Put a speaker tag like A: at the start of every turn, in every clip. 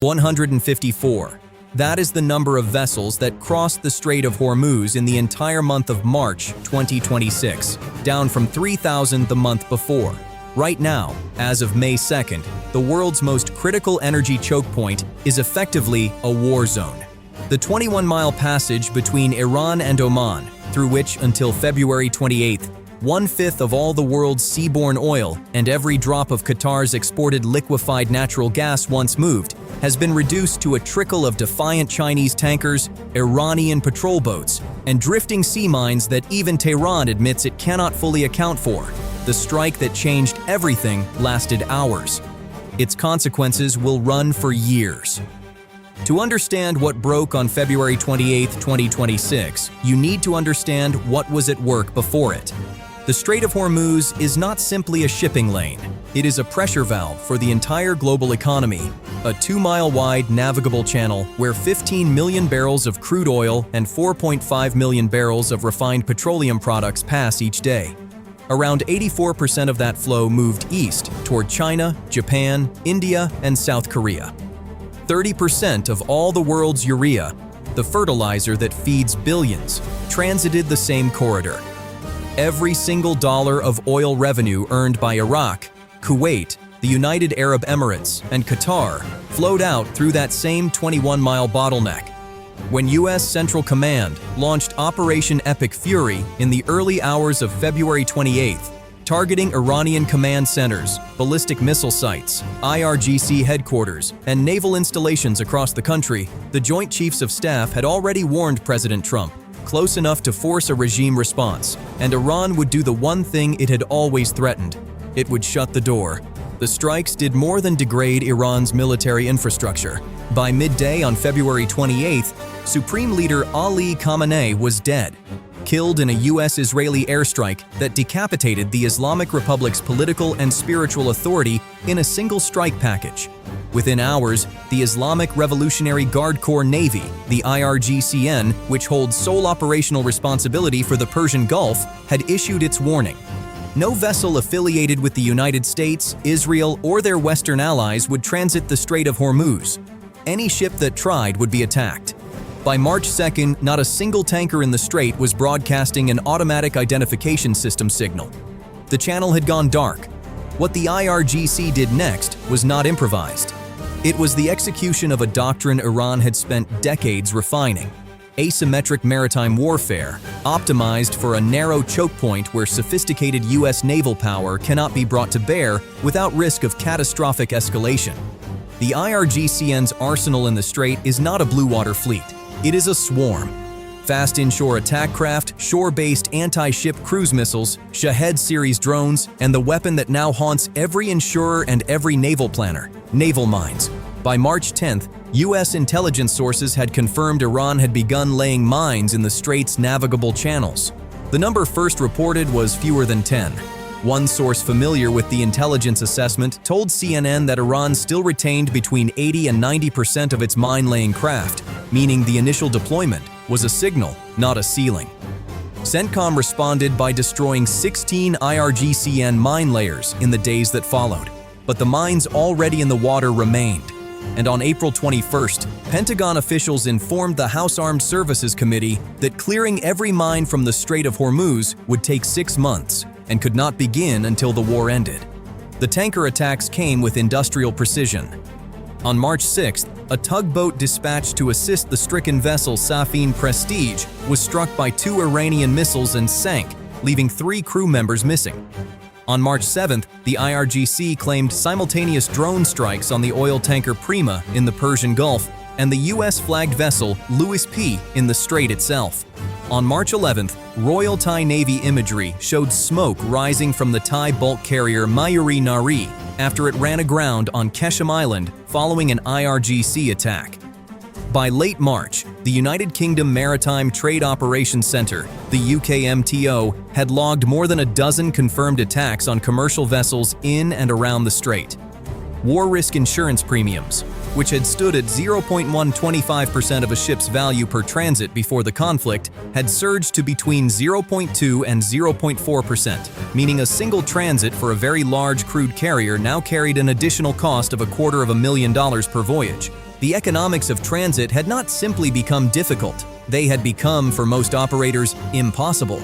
A: 154. That is the number of vessels that crossed the Strait of Hormuz in the entire month of March 2026, down from 3,000 the month before. Right now, as of May 2nd, the world's most critical energy choke point is effectively a war zone. The 21-mile passage between Iran and Oman, through which until February 28th, 1/5 of all the world's seaborne oil and every drop of Qatar's exported liquefied natural gas once moved, has been reduced to a trickle of defiant Chinese tankers, Iranian patrol boats, and drifting sea mines that even Tehran admits it cannot fully account for. The strike that changed everything lasted hours. Its consequences will run for years. To understand what broke on February 28, 2026, you need to understand what was at work before it. The Strait of Hormuz is not simply a shipping lane. It is a pressure valve for the entire global economy, a 2-mile-wide navigable channel where 15 million barrels of crude oil and 4.5 million barrels of refined petroleum products pass each day. Around 84% of that flow moved east toward China, Japan, India, and South Korea. 30% of all the world's urea, the fertilizer that feeds billions, transited the same corridor. Every single dollar of oil revenue earned by Iraq, Kuwait, the United Arab Emirates, and Qatar flowed out through that same 21-mile bottleneck. When U.S. Central Command launched Operation Epic Fury in the early hours of February 28th, targeting Iranian command centers, ballistic missile sites, IRGC headquarters, and naval installations across the country, the Joint Chiefs of Staff had already warned President Trump, close enough to force a regime response, and Iran would do the one thing it had always threatened. It would shut the door. The strikes did more than degrade Iran's military infrastructure. By midday on February 28th, Supreme Leader Ali Khamenei was dead, killed in a U.S.-Israeli airstrike that decapitated the Islamic Republic's political and spiritual authority in a single strike package. Within hours, the Islamic Revolutionary Guard Corps Navy, the IRGCN, which holds sole operational responsibility for the Persian Gulf, had issued its warning. No vessel affiliated with the United States, Israel, or their Western allies would transit the Strait of Hormuz. Any ship that tried would be attacked. By March 2nd, not a single tanker in the strait was broadcasting an automatic identification system signal. The channel had gone dark. What the IRGC did next was not improvised. It was the execution of a doctrine Iran had spent decades refining: asymmetric maritime warfare, optimized for a narrow choke point where sophisticated U.S. naval power cannot be brought to bear without risk of catastrophic escalation. The IRGCN's arsenal in the strait is not a blue water fleet. It is a swarm. Fast inshore attack craft, shore-based anti-ship cruise missiles, Shahed series drones, and the weapon that now haunts every insurer and every naval planner: naval mines. By March 10th, U.S. intelligence sources had confirmed Iran had begun laying mines in the strait's navigable channels. The number first reported was fewer than 10. One source familiar with the intelligence assessment told CNN that Iran still retained between 80 and 90% of its mine-laying craft, meaning the initial deployment was a signal, not a ceiling. CENTCOM responded by destroying 16 IRGCN mine layers in the days that followed, but the mines already in the water remained. And on April 21st, Pentagon officials informed the House Armed Services Committee that clearing every mine from the Strait of Hormuz would take 6 months and could not begin until the war ended. The tanker attacks came with industrial precision. On March 6th, a tugboat dispatched to assist the stricken vessel Safine Prestige was struck by 2 Iranian missiles and sank, leaving 3 crew members missing. On March 7th, the IRGC claimed simultaneous drone strikes on the oil tanker Prima in the Persian Gulf and the U.S.-flagged vessel Louis P. in the strait itself. On March 11th, Royal Thai Navy imagery showed smoke rising from the Thai bulk carrier Mayuri Nari after it ran aground on Kesham Island following an IRGC attack. By late March, the United Kingdom Maritime Trade Operations Centre, the UKMTO, had logged more than a dozen confirmed attacks on commercial vessels in and around the strait. War risk insurance premiums, which had stood at 0.125% of a ship's value per transit before the conflict, had surged to between 0.2 and 0.4%, meaning a single transit for a very large crude carrier now carried an additional cost of $250,000 per voyage. The economics of transit had not simply become difficult, they had become, for most operators, impossible.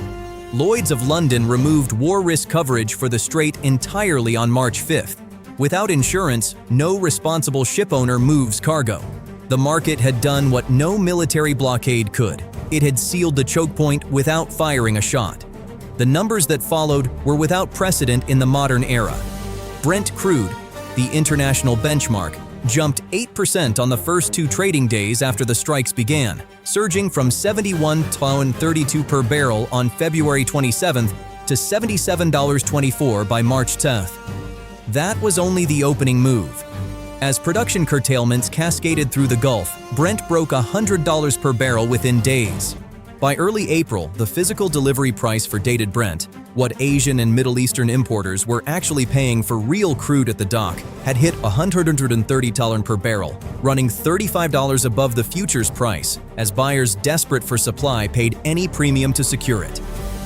A: Lloyd's of London removed war risk coverage for the strait entirely on March 5th. Without insurance, no responsible shipowner moves cargo. The market had done what no military blockade could. It had sealed the choke point without firing a shot. The numbers that followed were without precedent in the modern era. Brent crude, the international benchmark, jumped 8% on the first 2 trading days after the strikes began, surging from $71.32 per barrel on February 27th to $77.24 by March 10th. That was only the opening move. As production curtailments cascaded through the Gulf, Brent broke $100 per barrel within days. By early April, the physical delivery price for dated Brent, what Asian and Middle Eastern importers were actually paying for real crude at the dock, had hit $130 per barrel, running $35 above the futures price, as buyers desperate for supply paid any premium to secure it.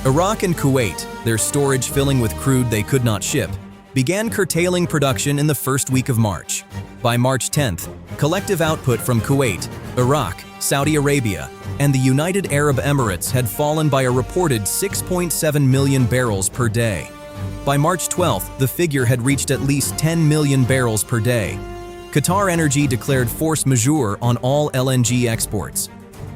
A: Iraq and Kuwait, their storage filling with crude they could not ship, began curtailing production in the first week of March. By March 10th, collective output from Kuwait, Iraq, Saudi Arabia, and the United Arab Emirates had fallen by a reported 6.7 million barrels per day. By March 12th, the figure had reached at least 10 million barrels per day. Qatar Energy declared force majeure on all LNG exports.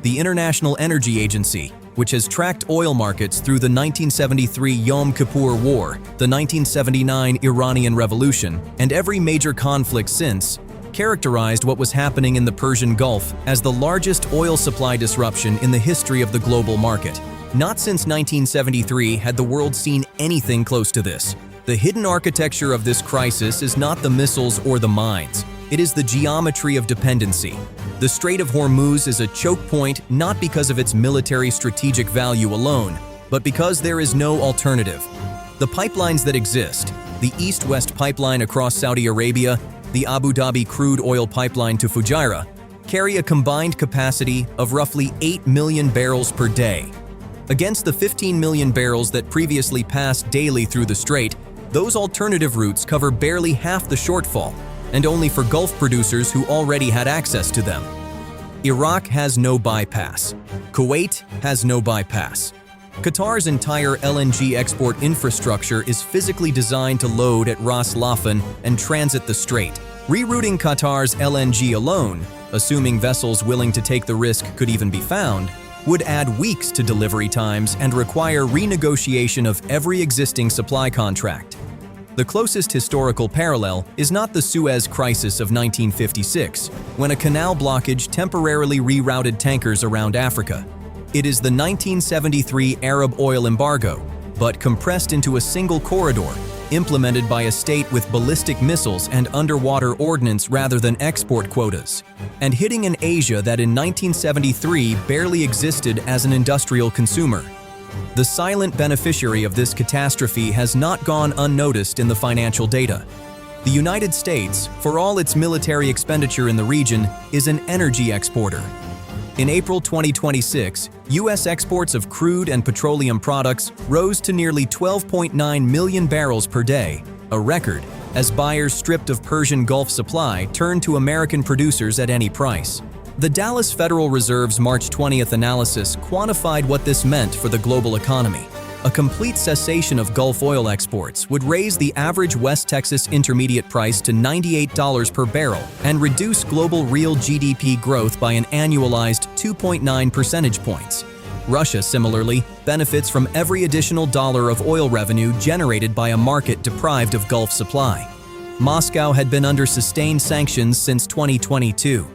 A: The International Energy Agency, which has tracked oil markets through the 1973 Yom Kippur War, the 1979 Iranian Revolution, and every major conflict since, characterized what was happening in the Persian Gulf as the largest oil supply disruption in the history of the global market. Not since 1973 had the world seen anything close to this. The hidden architecture of this crisis is not the missiles or the mines. It is the geometry of dependency. The Strait of Hormuz is a choke point not because of its military strategic value alone, but because there is no alternative. The pipelines that exist, the East-West pipeline across Saudi Arabia, the Abu Dhabi crude oil pipeline to Fujairah, carry a combined capacity of roughly 8 million barrels per day. Against the 15 million barrels that previously passed daily through the strait, those alternative routes cover barely half the shortfall, and only for Gulf producers who already had access to them. Iraq has no bypass. Kuwait has no bypass. Qatar's entire LNG export infrastructure is physically designed to load at Ras Laffan and transit the strait. Rerouting Qatar's LNG alone, assuming vessels willing to take the risk could even be found, would add weeks to delivery times and require renegotiation of every existing supply contract. The closest historical parallel is not the Suez Crisis of 1956, when a canal blockage temporarily rerouted tankers around Africa. It is the 1973 Arab oil embargo, but compressed into a single corridor, implemented by a state with ballistic missiles and underwater ordnance rather than export quotas, and hitting an Asia that in 1973 barely existed as an industrial consumer. The silent beneficiary of this catastrophe has not gone unnoticed in the financial data. The United States, for all its military expenditure in the region, is an energy exporter. In April 2026, U.S. exports of crude and petroleum products rose to nearly 12.9 million barrels per day, a record, as buyers stripped of Persian Gulf supply turned to American producers at any price. The Dallas Federal Reserve's March 20th analysis quantified what this meant for the global economy. A complete cessation of Gulf oil exports would raise the average West Texas Intermediate price to $98 per barrel and reduce global real GDP growth by an annualized 2.9 percentage points. Russia, similarly, benefits from every additional dollar of oil revenue generated by a market deprived of Gulf supply. Moscow had been under sustained sanctions since 2022.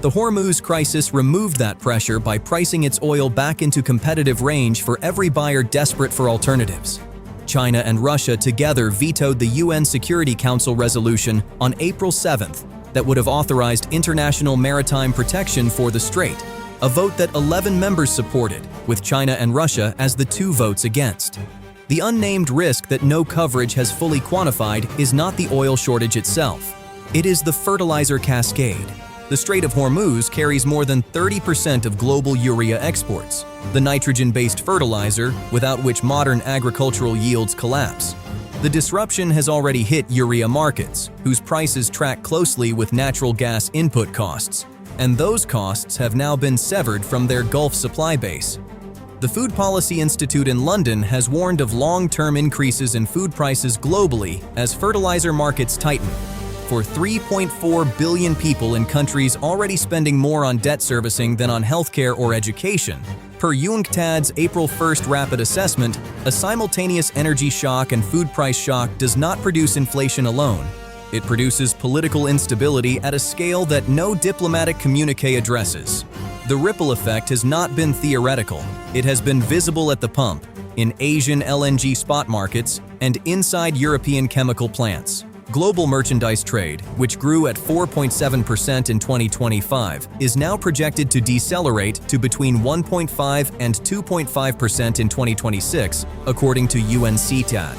A: The Hormuz crisis removed that pressure by pricing its oil back into competitive range for every buyer desperate for alternatives. China and Russia together vetoed the UN Security Council resolution on April 7th that would have authorized international maritime protection for the strait, a vote that 11 members supported, with China and Russia as the 2 votes against. The unnamed risk that no coverage has fully quantified is not the oil shortage itself. It is the fertilizer cascade. The Strait of Hormuz carries more than 30% of global urea exports, the nitrogen-based fertilizer without which modern agricultural yields collapse. The disruption has already hit urea markets, whose prices track closely with natural gas input costs, and those costs have now been severed from their Gulf supply base. The Food Policy Institute in London has warned of long-term increases in food prices globally as fertilizer markets tighten. For 3.4 billion people in countries already spending more on debt servicing than on healthcare or education, per UNCTAD's April 1st rapid assessment, a simultaneous energy shock and food price shock does not produce inflation alone. It produces political instability at a scale that no diplomatic communique addresses. The ripple effect has not been theoretical. It has been visible at the pump, in Asian LNG spot markets, and inside European chemical plants. Global merchandise trade, which grew at 4.7% in 2025, is now projected to decelerate to between 1.5 and 2.5% in 2026, according to UNCTAD.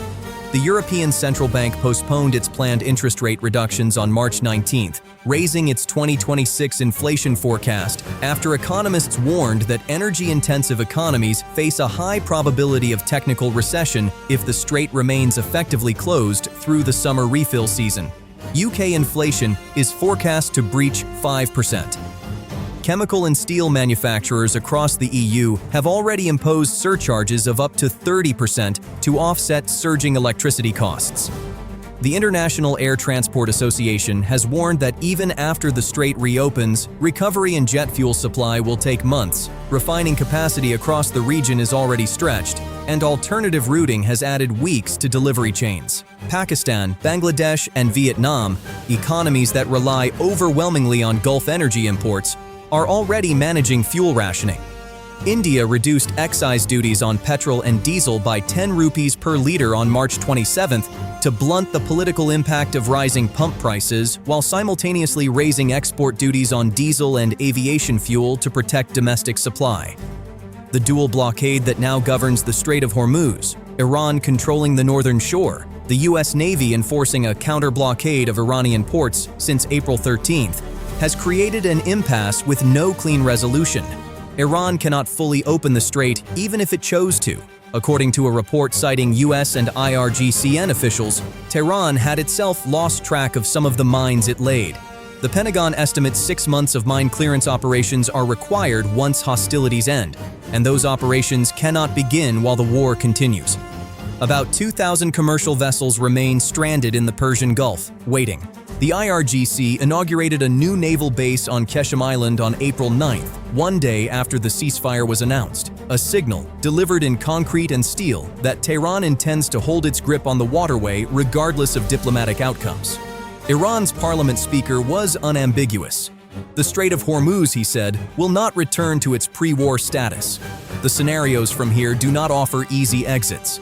A: The European Central Bank postponed its planned interest rate reductions on March 19th, raising its 2026 inflation forecast after economists warned that energy-intensive economies face a high probability of technical recession if the strait remains effectively closed through the summer refill season. UK inflation is forecast to breach 5%. Chemical and steel manufacturers across the EU have already imposed surcharges of up to 30% to offset surging electricity costs. The International Air Transport Association has warned that even after the strait reopens, recovery in jet fuel supply will take months. Refining capacity across the region is already stretched, and alternative routing has added weeks to delivery chains. Pakistan, Bangladesh, and Vietnam, economies that rely overwhelmingly on Gulf energy imports, are already managing fuel rationing. India reduced excise duties on petrol and diesel by 10 rupees per liter on March 27th to blunt the political impact of rising pump prices while simultaneously raising export duties on diesel and aviation fuel to protect domestic supply. The dual blockade that now governs the Strait of Hormuz, Iran controlling the northern shore, the U.S. Navy enforcing a counter-blockade of Iranian ports since April 13th, has created an impasse with no clean resolution. Iran cannot fully open the strait even if it chose to. According to a report citing US and IRGC officials, Tehran had itself lost track of some of the mines it laid. The Pentagon estimates 6 months of mine clearance operations are required once hostilities end, and those operations cannot begin while the war continues. About 2,000 commercial vessels remain stranded in the Persian Gulf, waiting. The IRGC inaugurated a new naval base on Keshim Island on April 9th, one day after the ceasefire was announced, a signal delivered in concrete and steel that Tehran intends to hold its grip on the waterway regardless of diplomatic outcomes. Iran's parliament speaker was unambiguous. The Strait of Hormuz, he said, will not return to its pre-war status. The scenarios from here do not offer easy exits.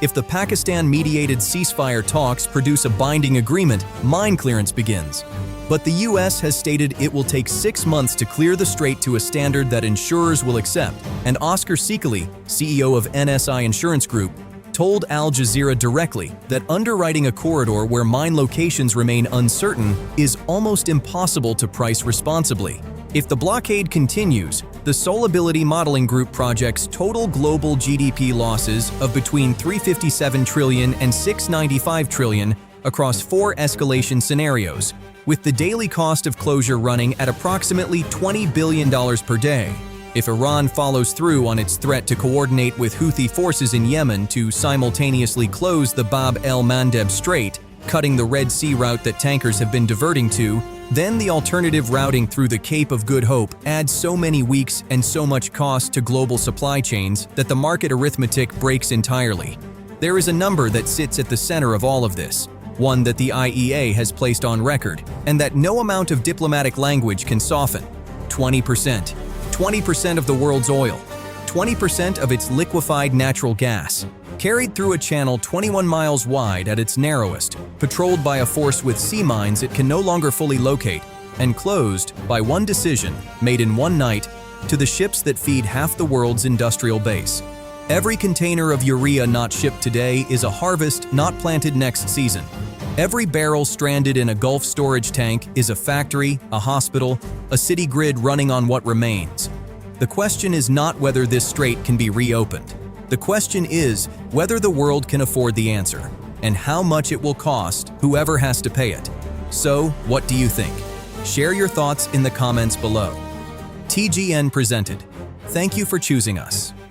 A: If the Pakistan-mediated ceasefire talks produce a binding agreement, mine clearance begins. But the U.S. has stated it will take 6 months to clear the strait to a standard that insurers will accept, and Oscar Sikali, CEO of NSI Insurance Group, told Al Jazeera directly that underwriting a corridor where mine locations remain uncertain is almost impossible to price responsibly. If the blockade continues, the Solability Modeling Group projects total global GDP losses of between $357 trillion and $695 trillion across 4 escalation scenarios, with the daily cost of closure running at approximately $20 billion per day. If Iran follows through on its threat to coordinate with Houthi forces in Yemen to simultaneously close the Bab el-Mandeb Strait, cutting the Red Sea route that tankers have been diverting to, then the alternative routing through the Cape of Good Hope adds so many weeks and so much cost to global supply chains that the market arithmetic breaks entirely. There is a number that sits at the center of all of this, one that the IEA has placed on record, and that no amount of diplomatic language can soften. 20%. 20% of the world's oil. 20% of its liquefied natural gas. Carried through a channel 21 miles wide at its narrowest, patrolled by a force with sea mines it can no longer fully locate, and closed by one decision, made in one night, to the ships that feed half the world's industrial base. Every container of urea not shipped today is a harvest not planted next season. Every barrel stranded in a Gulf storage tank is a factory, a hospital, a city grid running on what remains. The question is not whether this strait can be reopened. The question is whether the world can afford the answer. and how much it will cost whoever has to pay it. So, what do you think? Share your thoughts in the comments below. TGN presented. Thank you for choosing us.